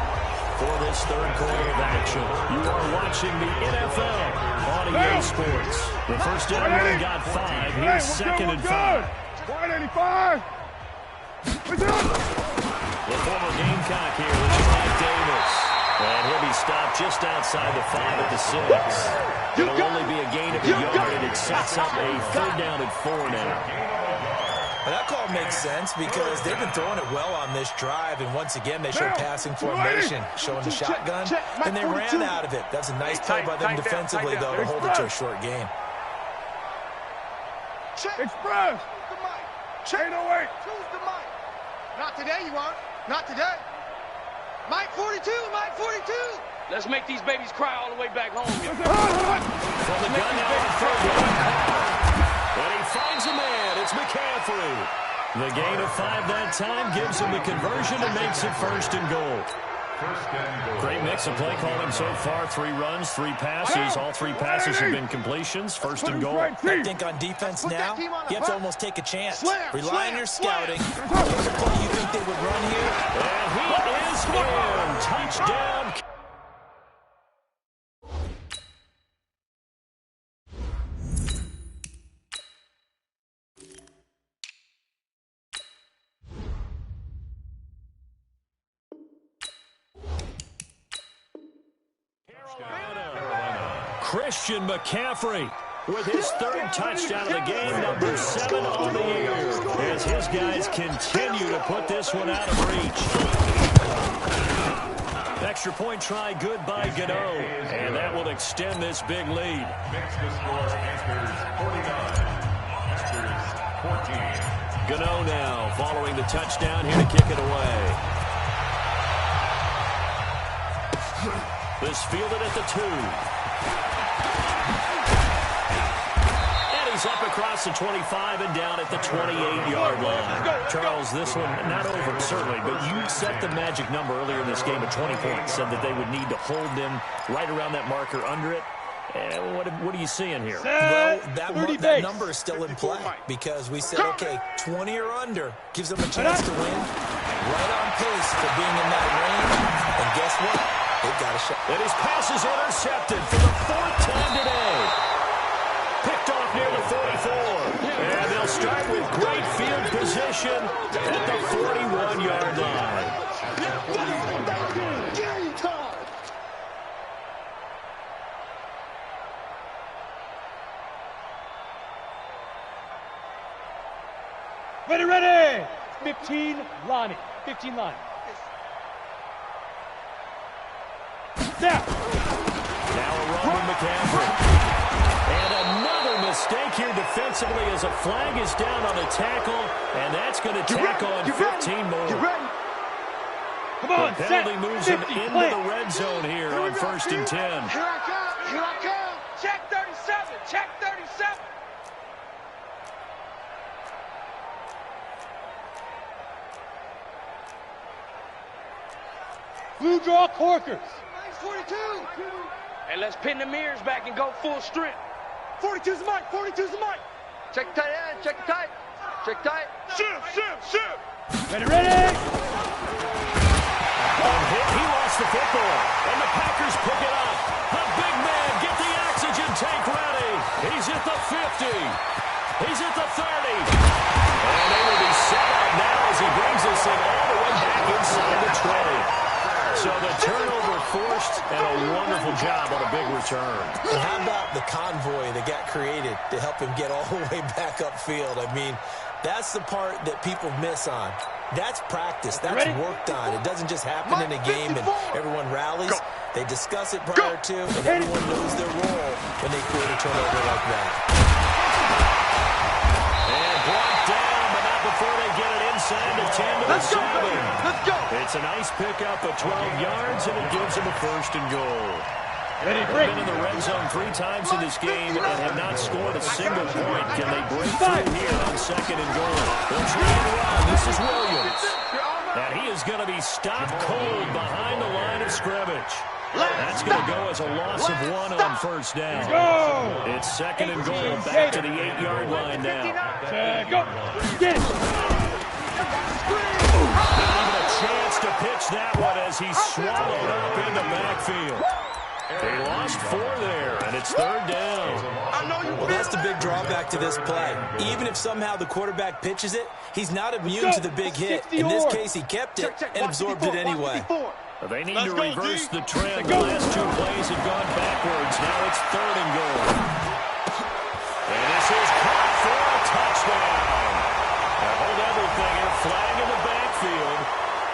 for this third quarter of action. You are watching the NFL on EA Sports. The first down run got 5. Here's 2nd and 5. 185. The former Gamecock here, this is Mike Davis. And he'll be stopped just outside the 5 at the 6. It'll only be a gain of a yard, and it sets up a 3rd down and 4 now. Well, that call makes sense because they've been throwing it well on this drive, and once again they showed passing formation, showing the shotgun, and they ran out of it. That's a nice play by them defensively, though, to hold it to a short gain. Express. 808. Choose the mic. Not today, you aren't. Not today. Mike 42, Mike 42. Let's make these babies cry all the way back home. From the gun now on 3rd down. And he finds a man. It's McCaffrey. The gain of 5 that time gives him the conversion and makes it 1st and goal. Great mix of play calling so far. 3 runs, 3 passes. All 3 passes have been completions. 1st and goal. I think on defense now, you have to almost take a chance. Rely on your scouting. Here's a play you think they would run here. And he is in. Touchdown. Christian McCaffrey with his third touchdown of the game, number 7 on the year, as his guys continue to put this one out of reach. Extra point try good by Gano, and that will extend this big lead. Makes the score Panthers 49, Panthers 14. Gano now following the touchdown here to kick it away. This fielded at the 2. And he's up across the 25 and down at the 28-yard line. Charles, this one not over, certainly, but you set the magic number earlier in this game at 20 points, said that they would need to hold them right around that marker under it. What are you seeing here? Well, that number is still in play because we said, okay, 20 or under gives them a chance to win. Right on pace for being in that range. And guess what? They've got a shot. And his pass is intercepted for the 4th time today. Picked off near the 44. And they'll start with great field position at the 41-yard line. Ready. 15, Lonnie. 15 line. Now a run with McCaffrey. And another mistake here defensively as a flag is down on the tackle, and that's going to tack on 15 more. Come on, the penalty moves him into the red zone here on 1st and 10. Here I come. Check 37. Blue draw Corkers. 42. And let's pin the mirrors back and go full strength. 42's the mic. Check tight end. Check tight. Shoot. Ready. On hit, he lost the football, and the Packers pick it up. The big man, get the oxygen tank ready. He's at the 50. He's at the 30. And they will be set up now as he brings this thing all the way back inside the 20. So the turnover forced, and a wonderful job on a big return. And how about the convoy that got created to help him get all the way back upfield? I mean, that's the part that people miss on. That's practice. That's worked on. It doesn't just happen in a game and everyone rallies. They discuss it prior to, and everyone knows their role when they create a turnover like that. And blocked down, but not before they get it inside the 10 to the 7. Let's go. It's a nice pickup of 12 yards, and it gives them a 1st and goal. They've been in the red zone 3 times in this game and have not scored a single point. Can they break through here on 2nd and goal? They'll try and run. This is Williams. And he is going to be stopped cold behind the line of scrimmage. That's going to go as a loss of 1 on 1st down. It's 2nd and goal, back to the 8-yard line now. Go. Get it. Not even a chance to pitch that one as he's swallowed up in the backfield. They lost 4 there, and it's 3rd down. Well, that's the big drawback to this play. Even if somehow the quarterback pitches it, he's not immune to the big hit. In this case, he kept it and absorbed it anyway. They need to reverse the trend. The last 2 plays have gone backwards. Now it's 3rd and goal. And this is caught for a touchdown. Now hold everything here. Flag in the backfield.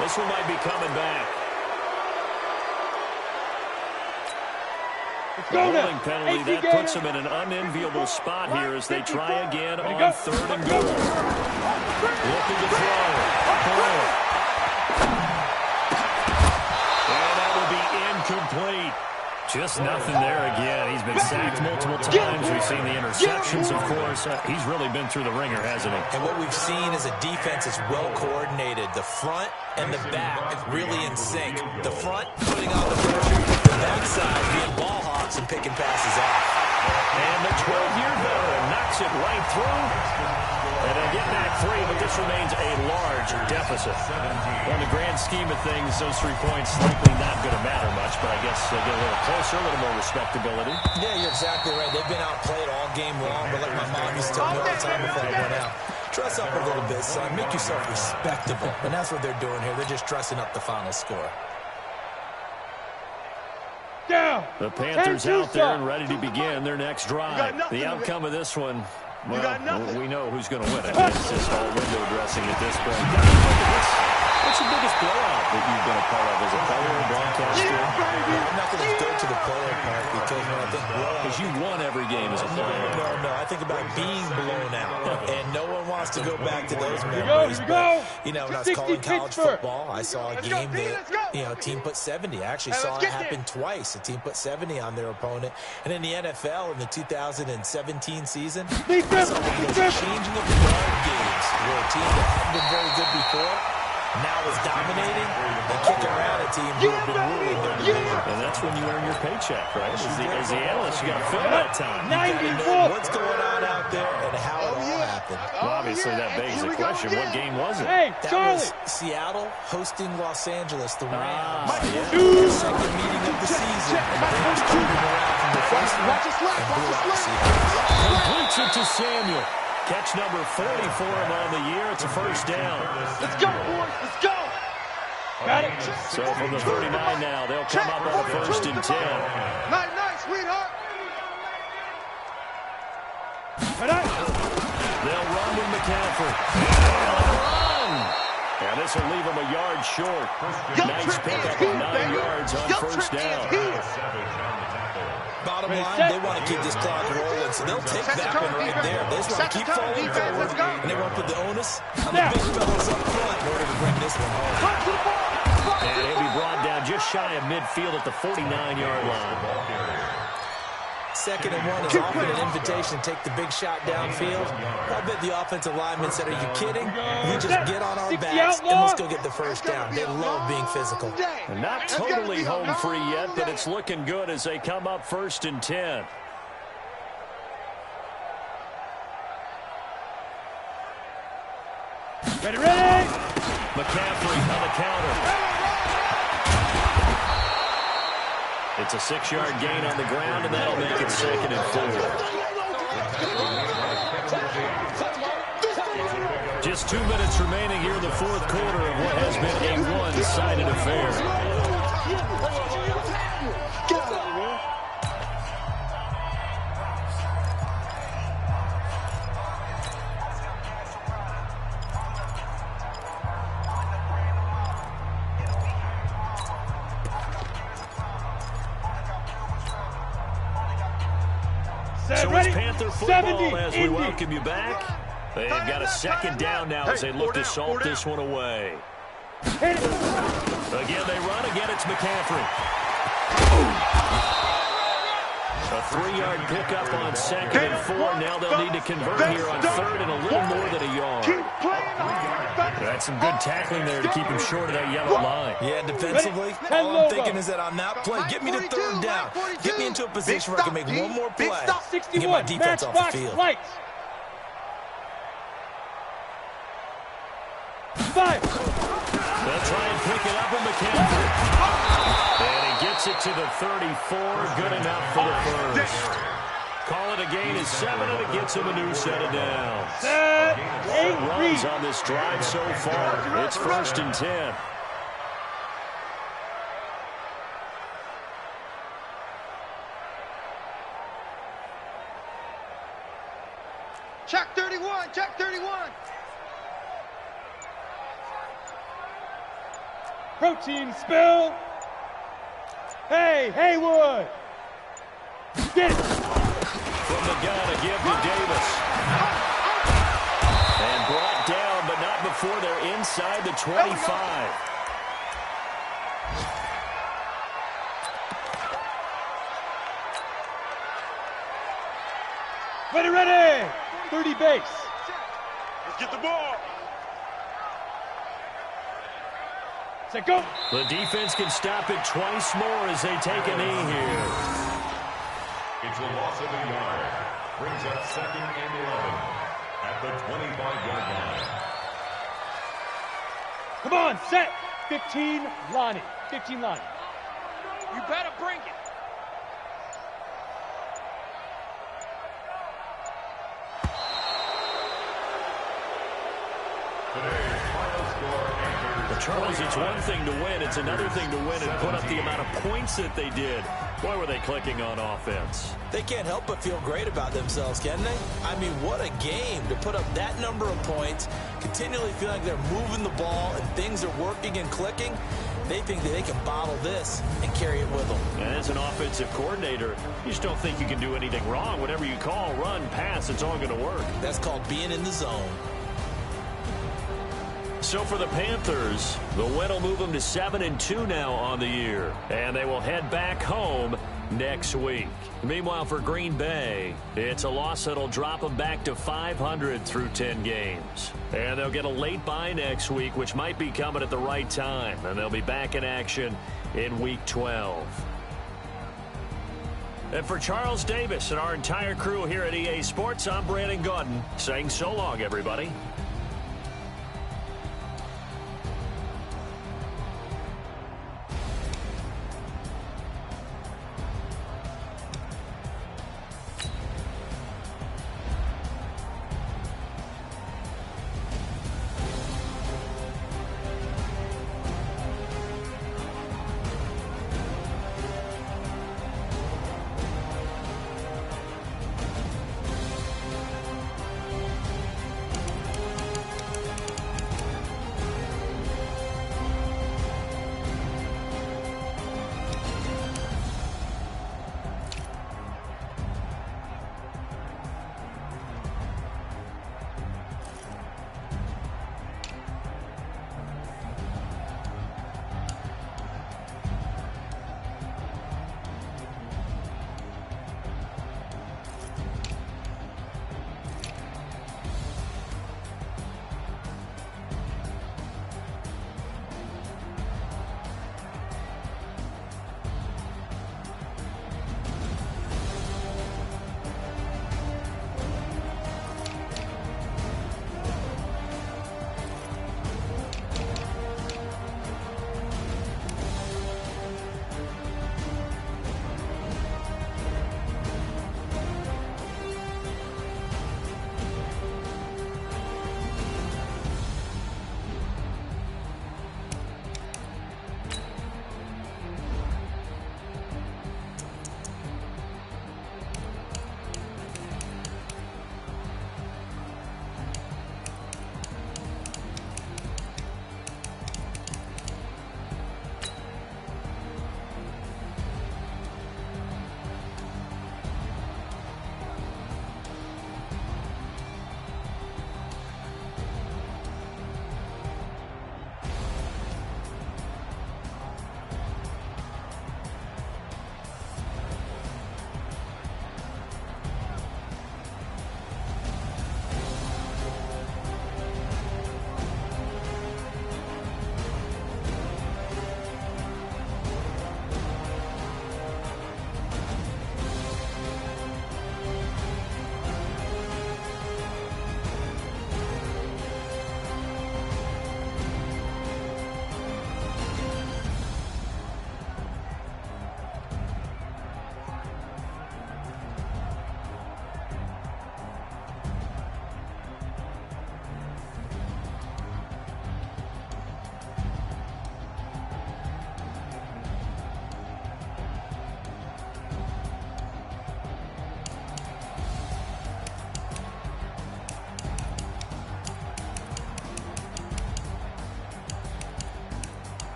This one might be coming back. The holding penalty, that puts them in an unenviable spot here as they try again on 3rd and goal. Looking to throw. And that will be incomplete. Just nothing there again. He's been sacked multiple times. We've seen the interceptions, of course. He's really been through the ringer, hasn't he? And what we've seen is a defense that's well coordinated. The front and the back really in sync. The front putting on the pressure, the backside being ball hawks and picking passes off. And the 12-year veteran knocks it right through. And they get back 3, but this remains a large deficit. Well, in the grand scheme of things, those 3 points likely not going to matter much, but I guess they get a little closer, a little more respectability. Yeah, you're exactly right. They've been outplayed all game long, but like my mom used to tell me all the time before I went out, dress up a little bit, son. Make yourself respectable. And that's what they're doing here. They're just dressing up the final score. Down. The Panthers out there and ready to begin their next drive. The outcome of this one, well, we know who's going to win it. It's just all window dressing at this point. What's the biggest blowout that you've been a part of as a player or broadcaster? I'm not going to go to the player part because when I think blowout... Because you won every game as a player. No. I think about being blown out. And no one wants to go back to those memories. But, you know, when I was calling college football, I saw a game that, you know, a team put 70. I actually saw it happen twice. A team put 70 on their opponent. And in the NFL, in the 2017 season, I saw one of those changing of the guard games where a team that hadn't been very good before now is dominating and kicking around a team who have been ruling. And that's when you earn your paycheck, right? As the analyst, you got to fill that time. You got to know what's going on out there and how it all happened. Well, obviously, that begs the question, what game was it? That was Seattle hosting Los Angeles, the Rams. Yeah. Second meeting of the season. And the Rams turned it around from the first one and blew out Seattle. Completes it to Samuel. Catch number 40 for him on the year. It's a first down. Let's go, boys. Let's go. Got it. So from the 39 now, they'll come up on a first and 10. Nice, sweetheart. They'll run with McCaffrey. Run! And this will leave him a yard short. Nice pickup of 9 yards on first down. Bottom line, they want to keep this clock rolling, so they'll take that one right there. They just want to keep falling forward, and they want to put the onus on the big fellas up front in order to bring this one home. And he'll be brought down just shy of midfield at the 49-yard line. Second and 1 is often an invitation to take the big shot downfield. I bet the offensive linemen said, are you kidding? We just get on our backs and let's go get the first down. They love being physical. And not totally home free yet, but it's looking good as they come up first and 10. Ready. McCaffrey on the counter. It's a 6-yard gain on the ground, and that'll make it second and 4. Just 2 minutes remaining here in the fourth quarter of what has been a one-sided affair. So it's Panther football as we welcome you back. They've got a second down now as they look to salt this one away. Again, they run. Again, it's McCaffrey. A 3-yard pickup on second and 4. Now they'll need to convert here on third and a little more than a yard. That's some good tackling there to keep him short of that yellow line. Yeah, defensively, all I'm thinking is that on that play, get me to third down. Get me into a position where I can make one more play and get my defense off the field. They'll try and pick it up with McCaffrey. And he gets it to the 34. Good enough for the first. Call it a gain of 7, and it gets him a new set of downs. 8 runs on this drive so far. It's first and 10. Check 31, check 31. Protein spill. Hey, Haywood. Get it. From the gun, a give to Davis. And brought down, but not before they're inside the 25. Ready. 30 base. Let's get the ball. Set, go. The defense can stop it twice more as they take a knee here. It's a loss of a yard. Brings up second and 11 at the 25-yard line. Come on, set. 15, Lonnie. 15, Lonnie. You better bring it. Today's final score enters Charles, it's one thing to win. It's another thing to win and put up the amount of points that they did. Boy, were they clicking on offense. They can't help but feel great about themselves, can they? I mean, what a game to put up that number of points, continually feel like they're moving the ball and things are working and clicking. They think that they can bottle this and carry it with them. And as an offensive coordinator, you just don't think you can do anything wrong. Whatever you call, run, pass, it's all going to work. That's called being in the zone. So for the Panthers, the win will move them to 7-2 now on the year. And they will head back home next week. Meanwhile, for Green Bay, it's a loss that'll drop them back to 500 through 10 games. And they'll get a late bye next week, which might be coming at the right time. And they'll be back in action in Week 12. And for Charles Davis and our entire crew here at EA Sports, I'm Brandon Gaudin saying so long, everybody.